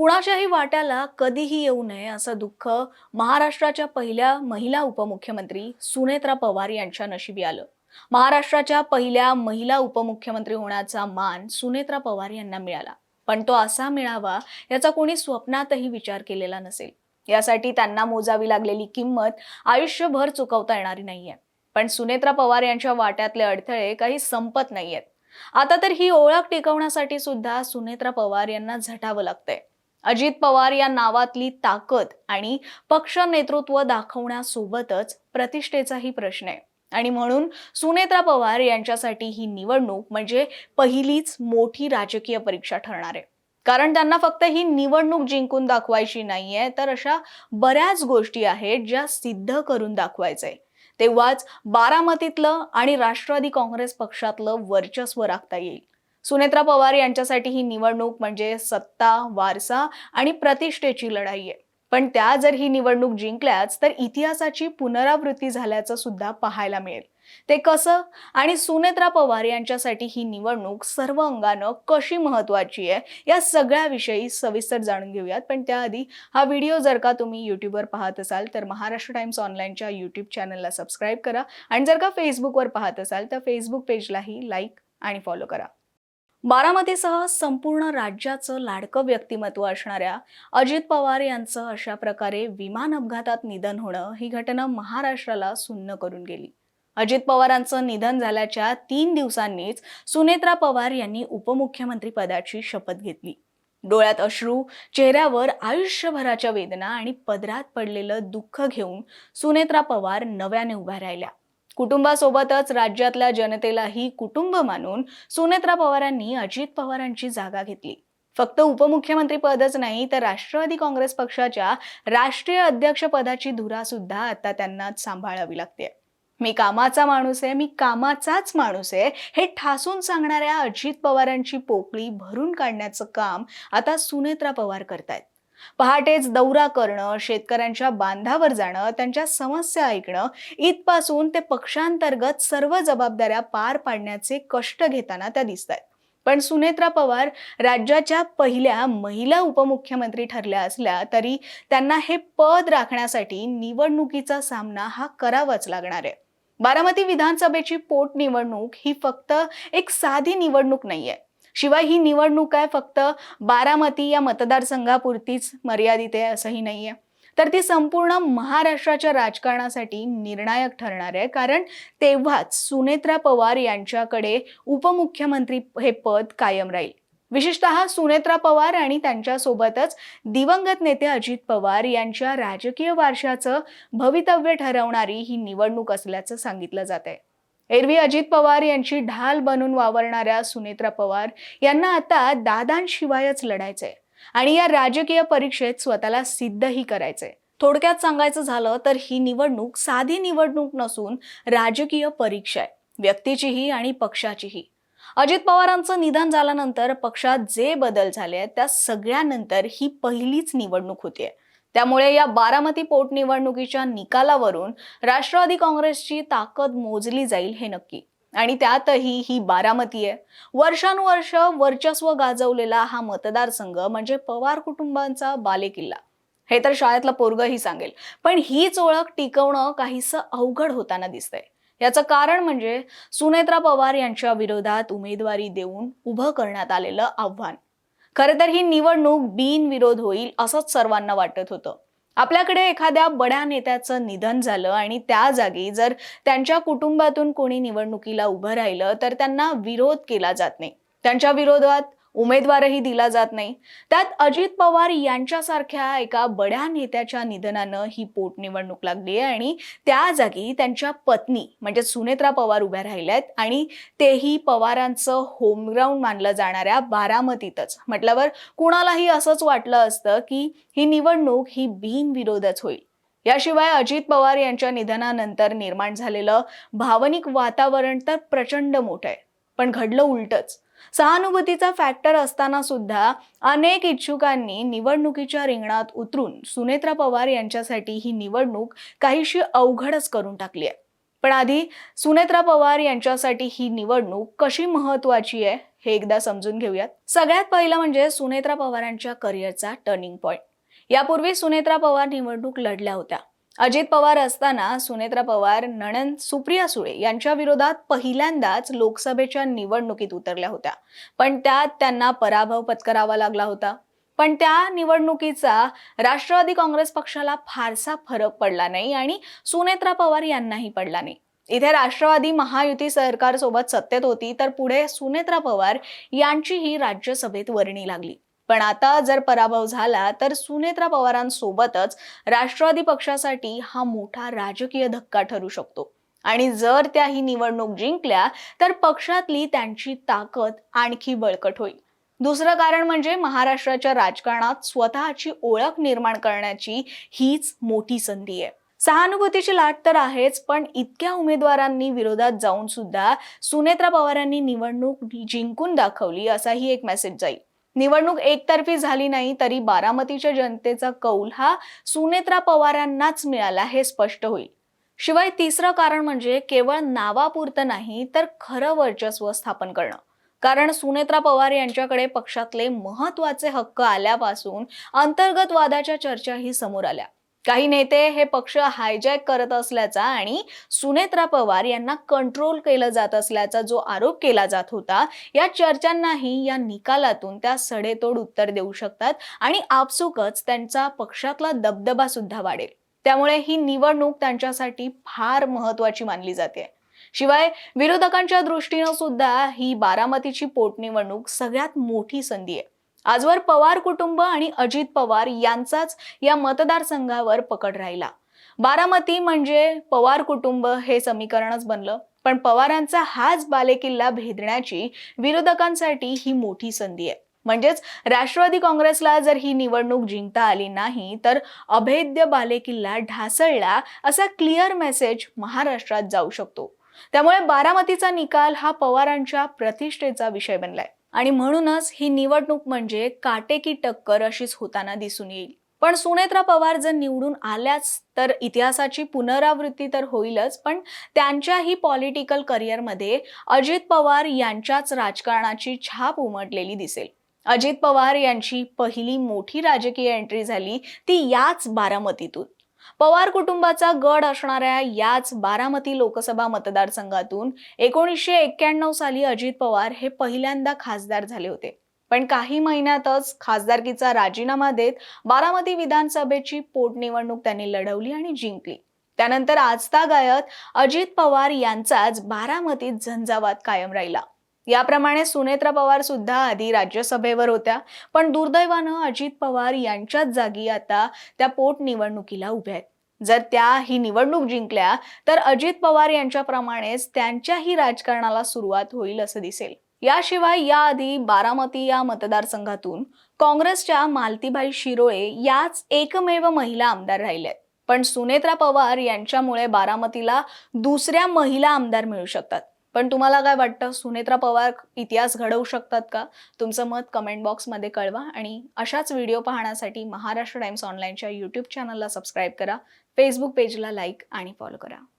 कुणाच्याही वाट्याला कधीही येऊ नये असं दुःख महाराष्ट्राच्या पहिल्या महिला उपमुख्यमंत्री सुनेत्रा पवार यांच्या नशिबी आलं. महाराष्ट्राच्या पहिल्या महिला उपमुख्यमंत्री होण्याचा मान सुनेत्रा पवार यांना मिळाला, पण तो असा मिळावा याचा कोणी स्वप्नातही विचार केलेला नसेल. यासाठी त्यांना मोजावी लागलेली किंमत आयुष्यभर चुकवता येणारी नाहीये. पण सुनेत्रा पवार यांच्या वाट्यातले अडथळे काही संपत नाहीयेत. आता तर ही ओळख टिकवण्यासाठी सुद्धा सुनेत्रा पवार यांना झटावं लागतंय. अजित पवार या नावातली ताकद आणि पक्ष नेतृत्व दाखवण्यासोबतच प्रतिष्ठेचाही प्रश्न आहे. आणि म्हणून सुनेत्रा पवार यांच्यासाठी ही निवडणूक म्हणजे पहिलीच मोठी राजकीय परीक्षा ठरणार आहे. कारण त्यांना फक्त ही निवडणूक जिंकून दाखवायची नाहीये, तर अशा बऱ्याच गोष्टी आहेत ज्या सिद्ध करून दाखवायचंय. तेव्हाच बारामतीतलं आणि राष्ट्रवादी काँग्रेस पक्षातलं वर्चस्व राखता येईल. सुनेत्रा पवार यांच्यासाठी ही निवडणूक म्हणजे सत्ता, वारसा आणि प्रतिष्ठेची लढाई आहे. पण त्या जर ही निवडणूक जिंकल्याच तर इतिहासाची पुनरावृत्ती झाल्याचं सुद्धा पाहायला मिळेल. ते कसं आणि सुनेत्रा पवार यांच्यासाठी ही निवडणूक सर्व अंगानं कशी महत्त्वाची आहे या सगळ्याविषयी सविस्तर जाणून घेऊयात. पण त्याआधी हा व्हिडिओ जर का तुम्ही यूट्यूबवर पाहत असाल तर महाराष्ट्र टाइम्स ऑनलाईनच्या यूट्यूब चॅनलला सबस्क्राईब करा आणि जर का फेसबुकवर पाहत असाल तर फेसबुक पेजलाही लाईक आणि फॉलो करा. बारामतीसह संपूर्ण राज्याचं लाडकं व्यक्तिमत्व असणाऱ्या अजित पवार यांचं अशा प्रकारे विमान अपघातात निधन होणं ही घटना महाराष्ट्राला सुन्न करून गेली. अजित पवारांचं निधन झाल्याच्या 3 दिवसांनीच सुनेत्रा पवार यांनी उपमुख्यमंत्री पदाची शपथ घेतली. डोळ्यात अश्रू, चेहऱ्यावर आयुष्यभराच्या वेदना आणि पदरात पडलेलं दुःख घेऊन सुनेत्रा पवार नव्याने उभ्या राहिल्या. कुटुंबासोबतच राज्यातल्या जनतेलाही कुटुंब मानून सुनेत्रा पवारांनी अजित पवारांची जागा घेतली. फक्त उपमुख्यमंत्री पदच नाही तर राष्ट्रवादी काँग्रेस पक्षाच्या राष्ट्रीय अध्यक्ष पदाची धुरा सुद्धा आता त्यांना सांभाळावी लागते. मी कामाचा माणूस आहे, मी कामाचाच माणूस आहे हे ठासून सांगणाऱ्या अजित पवारांची पोकळी भरून काढण्याचं काम आता सुनेत्रा पवार करतायत. पहाटेच दौरा करणं, शेतकऱ्यांच्या बांधावर जाणं, त्यांच्या समस्या ऐकणं इथपासून ते पक्षांतर्गत सर्व जबाबदाऱ्या पार पाडण्याचे कष्ट घेताना त्या दिसतात. पण सुनेत्रा पवार राज्याच्या पहिल्या महिला उपमुख्यमंत्री ठरल्या असल्या तरी त्यांना हे पद राखण्यासाठी निवडणुकीचा सामना हा करावाच लागणार आहे. बारामती विधानसभेची पोटनिवडणूक ही फक्त एक साधी निवडणूक नाहीये. शिवाय ही निवडणूक आहे फक्त बारामती या मतदारसंघापुरतीच मर्यादित आहे असंही नाहीये, तर ती संपूर्ण महाराष्ट्राच्या राजकारणासाठी निर्णायक ठरणार आहे. कारण तेव्हाच सुनेत्रा पवार यांच्याकडे उपमुख्यमंत्री हे पद कायम राहील. विशेषतः सुनेत्रा पवार आणि त्यांच्यासोबतच दिवंगत नेते अजित पवार यांच्या राजकीय वारशाचं भवितव्य ठरवणारी ही निवडणूक असल्याचं सांगितलं जात आहे. एरवी अजित पवार यांची ढाल बनून वावरणाऱ्या सुनेत्रा पवार यांना आता दादांशिवायच लढायचंय आणि या राजकीय परीक्षेत स्वतःला सिद्धही करायचंय. थोडक्यात सांगायचं झालं तर ही निवडणूक साधी निवडणूक नसून राजकीय परीक्षा आहे, व्यक्तीचीही आणि पक्षाचीही. अजित पवारांचं निधन झाल्यानंतर पक्षात जे बदल झाले त्या सगळ्यानंतर ही पहिलीच निवडणूक होतीये. त्यामुळे या बारामती पोटनिवडणुकीच्या निकालावरून राष्ट्रवादी काँग्रेसची ताकद मोजली जाईल हे नक्की. आणि त्यातही ही बारामती आहे. वर्षानुवर्ष वर्चस्व गाजवलेला हा मतदारसंघ म्हणजे पवार कुटुंबांचा बालेकिल्ला. हे तर शाळेतलं पोरगही सांगेल. पण हीच ओळख टिकवणं काहीसं अवघड होताना दिसतंय. याचं कारण म्हणजे सुनेत्रा पवार यांच्या विरोधात उमेदवारी देऊन उभं करण्यात आलेलं आव्हान. खरं तर ही निवडणूक बिनविरोध होईल असंच सर्वांना वाटत होतं. आपल्याकडे एखाद्या बड्या नेत्याचं निधन झालं आणि त्या जागी जर त्यांच्या कुटुंबातून कोणी निवडणुकीला उभं राहिलं तर त्यांना विरोध केला जात नाही, त्यांच्या विरोधात उमेदवारही दिला जात नाही. त्यात अजित पवार यांच्यासारख्या एका बड्या नेत्याच्या निधनानं ही पोटनिवडणूक लागली आहे आणि त्या जागी त्यांच्या पत्नी म्हणजे सुनेत्रा पवार उभ्या राहिल्यात आणि तेही पवारांचं होमग्राऊंड मानलं जाणाऱ्या बारामतीतच. म्हटल्यावर कुणालाही असंच वाटलं असतं की ही निवडणूक ही बिनविरोधच होईल. याशिवाय अजित पवार यांच्या निधनानंतर निर्माण झालेलं भावनिक वातावरण तर प्रचंड मोठं आहे. पण घडलं उलटच. सहानुभूतीचा फॅक्टर असताना सुद्धा अनेक इच्छुकांनी निवडणुकीच्या रिंगणात उतरून सुनेत्रा पवार यांच्यासाठी ही निवडणूक काहीशी अवघडच करून टाकली आहे. पण आधी सुनेत्रा पवार यांच्यासाठी ही निवडणूक कशी महत्वाची आहे हे एकदा समजून घेऊयात. सगळ्यात पहिलं म्हणजे सुनेत्रा पवारांच्या करिअरचा टर्निंग पॉइंट. यापूर्वी सुनेत्रा पवार निवडणूक लढल्या होत्या. अजित पवार असताना सुनेत्रा पवार नणंद सुप्रिया सुळे यांच्या विरोधात पहिल्यांदाच लोकसभेच्या निवडणुकीत उतरल्या होत्या. पण त्यात त्यांना पराभव पत्करावा लागला होता. पण त्या निवडणुकीचा राष्ट्रवादी काँग्रेस पक्षाला फारसा फरक पडला नाही आणि सुनेत्रा पवार यांनाही पडला नाही. इथे राष्ट्रवादी महायुती सरकारसोबत सत्तेत होती, तर पुढे सुनेत्रा पवार यांचीही राज्यसभेत वर्णी लागली. पण आता जर पराभव झाला तर सुनेत्रा पवारांसोबतच राष्ट्रवादी पक्षासाठी हा मोठा राजकीय धक्का ठरू शकतो. आणि जर त्या ही निवडणूक जिंकल्या तर पक्षातली त्यांची ताकद आणखी बळकट होईल. दुसरं कारण म्हणजे महाराष्ट्राच्या राजकारणात स्वतःची ओळख निर्माण करण्याची हीच मोठी संधी आहे. सहानुभूतीची लाट तर आहेच, पण इतक्या उमेदवारांनी विरोधात जाऊन सुद्धा सुनेत्रा पवारांनी निवडणूक जिंकून दाखवली असाही एक मेसेज जाईल. निवडणूक एकतर्फी झाली नाही तरी बारामतीच्या जनतेचा कौल हा सुनेत्रा पवारांनाच मिळाला हे स्पष्ट होईल. शिवाय तिसरं कारण म्हणजे केवळ नावापुरतं नाही तर खरं वर्चस्व स्थापन करणं. कारण सुनेत्रा पवार यांच्याकडे पक्षातले महत्वाचे हक्क आल्यापासून अंतर्गत वादाच्या चर्चाही समोर आल्या. काही नेते हे पक्ष हायजॅक करत असल्याचा आणि सुनेत्रा पवार यांना कंट्रोल केलं जात असल्याचा जो आरोप केला जात होता, या चर्चांनाही या निकालातून त्या सडेतोड उत्तर देऊ शकतात आणि आपसुकच त्यांचा पक्षातला दबदबा सुद्धा वाढेल. त्यामुळे ही निवडणूक त्यांच्यासाठी फार महत्वाची मानली जाते. शिवाय विरोधकांच्या दृष्टीनं सुद्धा ही बारामतीची पोटनिवडणूक सगळ्यात मोठी संधी आहे. आजवर पवार कुटुंब आणि अजित पवार यांचाच या मतदारसंघावर पकड राहिला. बारामती म्हणजे पवार कुटुंब हे समीकरणच बनलं. पण पवारांचा हाच बालेकिल्ला भेदण्याची विरोधकांसाठी ही मोठी संधी आहे. म्हणजेच राष्ट्रवादी काँग्रेसला जर ही निवडणूक जिंकता आली नाही तर अभेद्य बालेकिल्ला ढासळला असा क्लिअर मेसेज महाराष्ट्रात जाऊ शकतो. त्यामुळे बारामतीचा निकाल हा पवारांच्या प्रतिष्ठेचा विषय बनलाय आणि म्हणूनच ही निवडणूक म्हणजे काटेकी टक्कर अशीच होताना दिसून येईल. पण सुनेत्रा पवार जर निवडून आल्याच तर इतिहासाची पुनरावृत्ती तर होईलच, पण त्यांच्याही पॉलिटिकल करिअरमध्ये अजित पवार यांच्याच राजकारणाची छाप उमटलेली दिसेल. अजित पवार यांची पहिली मोठी राजकीय एंट्री झाली ती याच बारामतीतून. पवार कुटुंबाचा गड असणाऱ्या याच बारामती लोकसभा मतदारसंघातून 1991 साली अजित पवार हे पहिल्यांदा खासदार झाले होते. पण काही महिन्यातच खासदारकीचा राजीनामा देत बारामती विधानसभेची पोटनिवडणूक त्यांनी लढवली आणि जिंकली. त्यानंतर आजतागायत अजित पवार यांचाच बारामतीत झंझावात कायम राहिला. याप्रमाणे सुनेत्रा पवार सुद्धा आधी राज्यसभेवर होत्या, पण दुर्दैवानं अजित पवार यांच्याच जागी आता त्या पोटनिवडणुकीला उभ्या आहेत. जर त्या ही निवडणूक जिंकल्या तर अजित पवार यांच्याप्रमाणेच त्यांच्याही राजकारणाला सुरुवात होईल असं दिसेल. याशिवाय याआधी बारामती या मतदारसंघातून काँग्रेसच्या मालतीबाई शिरोळे याच एकमेव महिला आमदार राहिल्या. पण सुनेत्रा पवार यांच्यामुळे बारामतीला दुसऱ्या महिला आमदार मिळू शकतात. पण तुम्हाला काय वाटतं, सुनेत्रा पवार इतिहास घडवू शकतात का? तुमचं मत कमेंट बॉक्समध्ये कळवा आणि अशाच व्हिडिओ पाहण्यासाठी महाराष्ट्र टाइम्स ऑनलाईनच्या यूट्यूब चॅनलला सबस्क्राईब करा, फेसबुक पेजला लाईक आणि फॉलो करा.